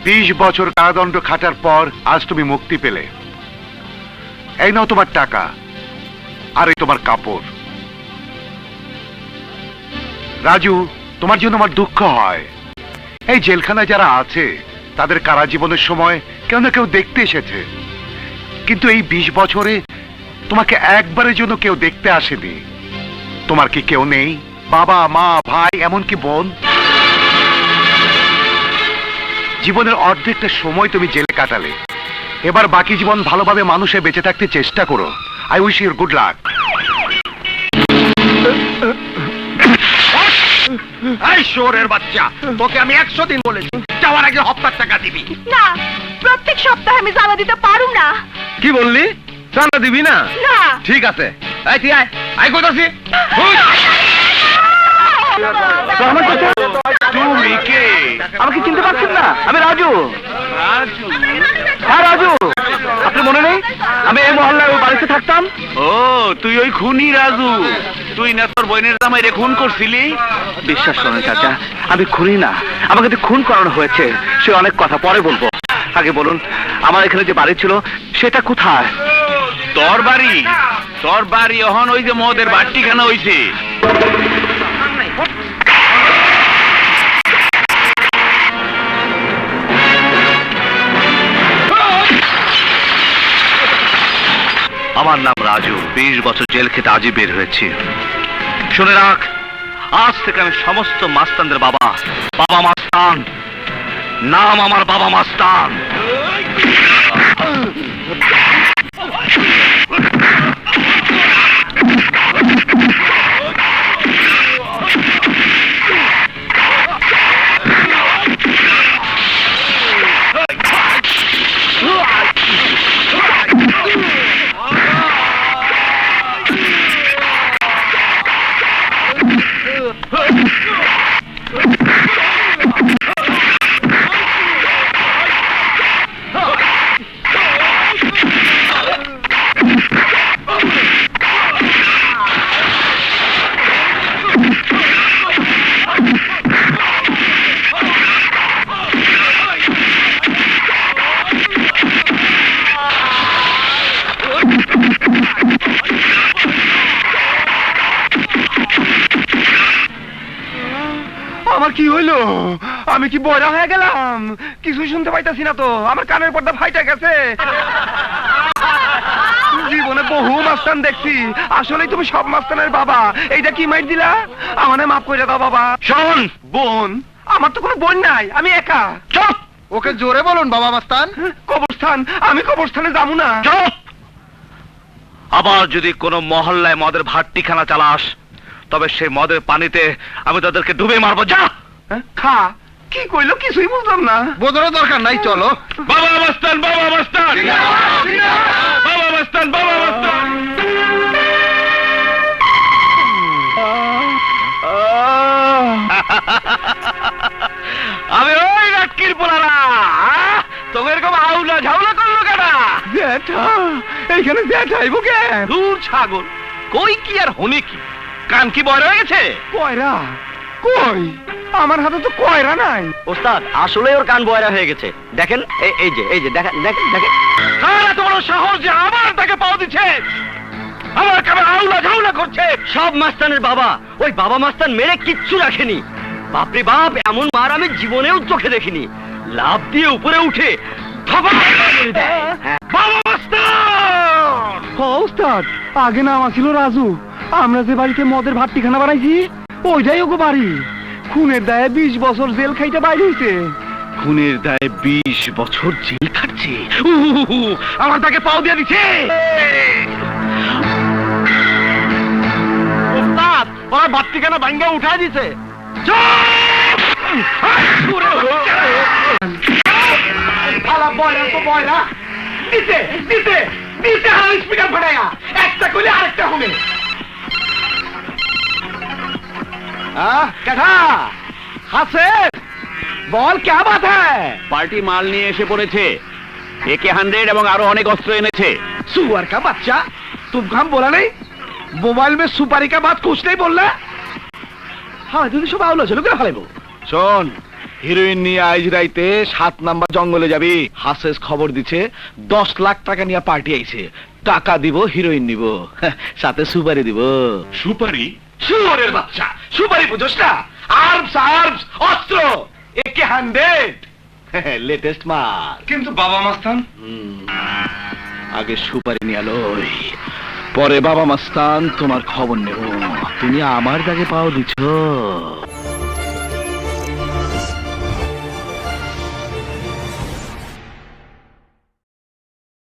20 বছর কারাদণ্ড খাটার পর আজ তুমি মুক্তি পেলে। এই নাও তোমার টাকা, আর এই তোমার কাপড়। রাজু, তোমার জন্য আমার দুঃখ হয়। এই জেলখানায় যারা আছে তাদের কারা জীবনের সময় কেউ না কেউ দেখতে এসেছে, কিন্তু এই 20 বছরে তোমাকে একবারের জন্য কেউ দেখতে আসেনি। তোমার কি কেউ নেই? বাবা, মা, ভাই, এমনকি বোন? জীবনের অর্ধেকটা সময় তুমি জেলে কাটালে, এবার বাকি জীবন ভালোভাবে মানুষে বেঁচে থাকতে চেষ্টা করো। I wish you good luck. এই শোরের বাচ্চা, তোকে আমি 100 দিন বলেছি যাওয়ার আগে হপ্তার টাকা দিবি। না, প্রত্যেক সপ্তাহে আমি জ্বালা দিতে পারুম না। কি বললি? চাঁদা দিবি না? না। ঠিক আছে, এই তুই আয়, আয় কইতাছি। তুমি কে? আমাকে চিনতে পারছেন না? আমি রাজু। রাজু? হ্যাঁ রাজু, আপনি মনে নেই আমি এই মহল্লায় ওই বাড়িতে থাকতাম? ও, তুই ওই খুনি রাজু। তুই না তোর বোনের জামাই রে খুন করছিলি? বিশ্বাস করেন চাচা, আমি খুনি না, আমাকে তো খুন করানো হয়েছে। সে অনেক কথা পরে বলবো, আগে বলুন আমার এখানে যে বাড়ি ছিল সেটা কোথায়? তোর বাড়ি? তোর বাড়ি এখন ওই যে মদের বাট্টিখানা হইছে। আমার নাম রাজু, 20 বছর জেল খেতে আজই বের হয়েছি। শুনে রাখ, আজ থেকে আমি সমস্ত মাস্তানদের বাবা। বাবা মাস্তান, নাম আমার বাবা মাস্তান। আমার কি হইলো? আমি কি বয়রা হয়ে গেলাম? কিছুই শুনতে পাইতাছি না তো, আমার কানের পর্দা ফাইটা গেছে। জীবনে বহু মাস্তান দেখছি, আসলেই তুমি সব মাস্তানের বাবা। এইটা কি মাইর দিলা? আমারে মাফ করে দাও বাবা। শোন, বোন? আমার তো কোনো বোন নাই, আমি একা। চুপ! ওকে জোরে বলুন বাবা মাস্তান। কবরস্থান? আমি কবরস্থানে যাবো না। চুপ! আবার যদি কোনো মহল্লায় মদের ভাট্টিখানা চালাস, তবে সেই মদের পানিতে আমি তাদেরকে ডুবে মারবো। যা! খা। কি কইলো কিছুই বুঝলাম না। বোঝানোর দরকার নাই, চলো। বাবা মাস্তান, বাবা মাস্তান, বাবা মাস্তান, বাবা মাস্তান। আমি ওই রাটকির পোলারা, তোকে এরকম আউলা ঝাউলা করলো কেনা? জ্যাঠা, এইখানে জ্যাঠা আইবো কে? দূর ছাগল, কই কি আর হনি কি? কান কি বড় হয়ে গেছে? কয়রা? কই? আমার হাতে তো কয়রা নাই। ওস্তাদ, আসলে ওর কান বয়রা হয়ে গেছে। দেখেন, এই যে দেখেন দেখেন দেখেন। কার এত বড় সাহস যে আমার তাকে পাও দিচ্ছে, আমার কানে আউলা ঝাউলা করছে? সব মাস্তানের বাবা, ওই বাবা মাস্তান মেরে কিচ্ছু রাখেনি। বাপরে বাপ, এমন মার আমি জীবনেও চোখে দেখিনি। লাভ দিয়ে উপরে উঠে ধপাস করে দেয়। বাবা মাস্তান! ওস্তাদ, আগে নাম ছিল রাজু। আমরা যে বাড়িতে মদের ভাট্টিখানা বানাইছি ওইটাই ওগো বাড়ি। খুনের দায়ে 20 বছর জেল খাইতে বাইরে হইছে। খুনের দায়ে 20 বছর জেল খাটছে? আমার তাকে পাও দিয়ে দিচ্ছে। ওস্তাদ, ওরা ভাট্টিখানা ভাঙ্গা উঠায় দিছে। আলা বয়রা তো বয়রা। দিতে দিতে দিতে হাল স্পিকার ফাটায়া। একটা কইলে আরেকটা হবে। कैठा हासिफ, বল क्या बात है? পার্টি মাল নিয়ে এসে পড়েছে, AK-100 এবং আরো অনেক অস্ত্র এনেছে। सुअर का बच्चा, तुमको हम बोला नहीं? मोबाइल में सुपारी का बात कुछ नहीं बोलना? हाँ, যদি সব আউলা ছিল করে ফেলাইবো। শোন, হিরোইন নিয়ে আইজ রাইতে 7 নাম্বার জঙ্গলে যাবি। হাসেস খবর দিছে 10 লাখ টাকা নিয়ে পার্টি আইছে। টাকা দিব, হিরোইন নিব, সাথে সুপারি দিব। সুপারি? শুয়োরের বাচ্চা, সুপারি বুঝোস না? আর্মস আর্মস, অস্ত্র, একে 100 লেটেস্ট মাল। কিন্তু বাবা মাস্তান, আগে সুপারি নিয়ে লই, পরে বাবা মাস্তান তোমার খবর নেব। তুমি আমার দাগে পাও দিছ।